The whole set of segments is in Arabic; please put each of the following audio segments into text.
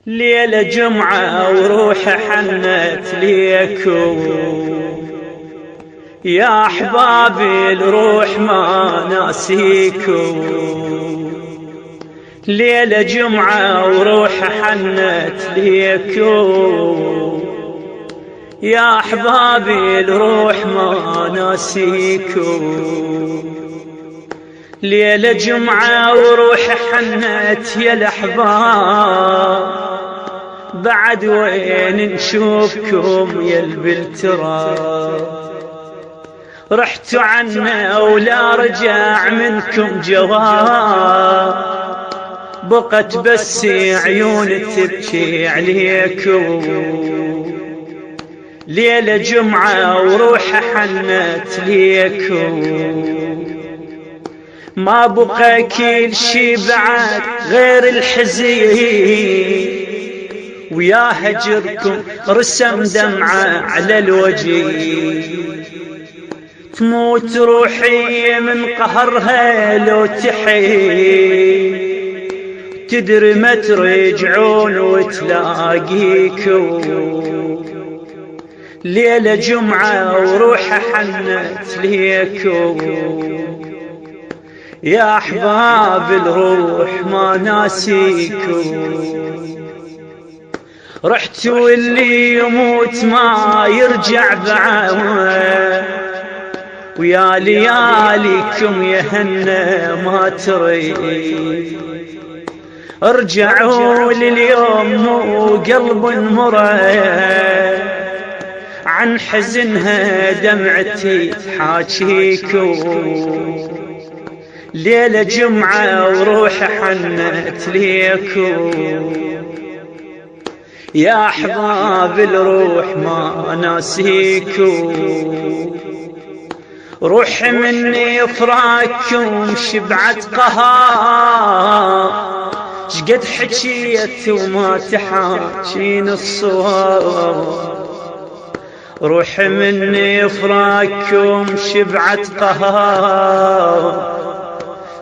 ليلة جمعة وروحي حنت ليكو يا أحبابي الروح ما ناسيكو. ليلة جمعة وروحي حنت ليكو يا أحبابي الروح ما ناسيكو. ليلة جمعة وروحي حنت يا الأحباب بعد وين نشوفكم يا البلتراب. رحتوا عنا ولا رجع منكم جواب، بقت بس عيون تبكي عليكم. ليلة جمعة وروحي حنت ليكم ما بقى كل شي بعد غير الحزين، ويا هجركم رسم دمعة على الوجه. تموت روحي من قهرها لو تحي، تدري ما ترجعون وتلاقيكم. ليلة جمعة وروحي حنت ليكم يا أحباب الروح ما ناسيكم. رحتوا اللي يموت ما يرجع بعوه، ويا لياليكم يا هنا ما تريد. ارجعوا لليوم وقلب مريح، عن حزنها دمعتي تحاكيكم. ليلة جمعة وروحي حنت ليكم يا أحباب الروح ما ناسيكم. روحي مني فراقكم شبعت قهار، شقد حكيت وما تحاكين الصواب. روحي مني فراقكم شبعت قهار،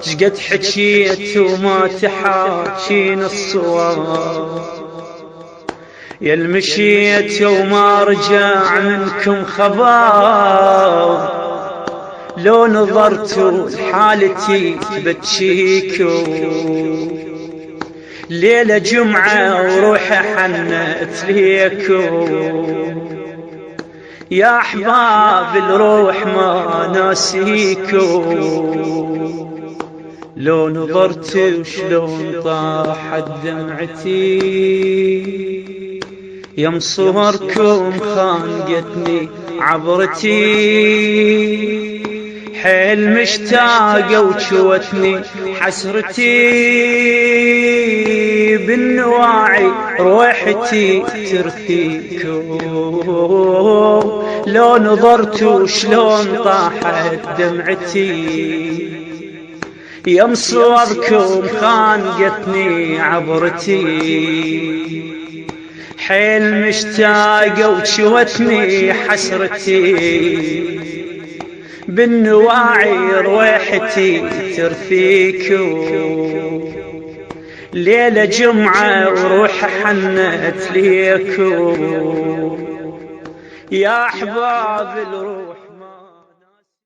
شقد حكيت وما تحاكين الصواب. يا المشيت وما رجع منكم خبر، لو نظرتوا لحالتي تبكيكو. ليلة جمعة وروحي حنت ليكو يا أحباب الروح ما ناسيكو. لو نظرت شلون طاحت دمعتي، يم صوركم خانقتني عبرتي. حيل مشتاقة وشوتني حسرتي، بالنواعي روحتي ترثيكم. لو نظرت شلون طاحت دمعتي، يم صوركم خانقتني عبرتي. حيل مشتاقة وشوتني حسرتي، بالنواعي روحتي ترثيكو. ليلة جمعة وروحي حنت ليكو يا أحباب الروح.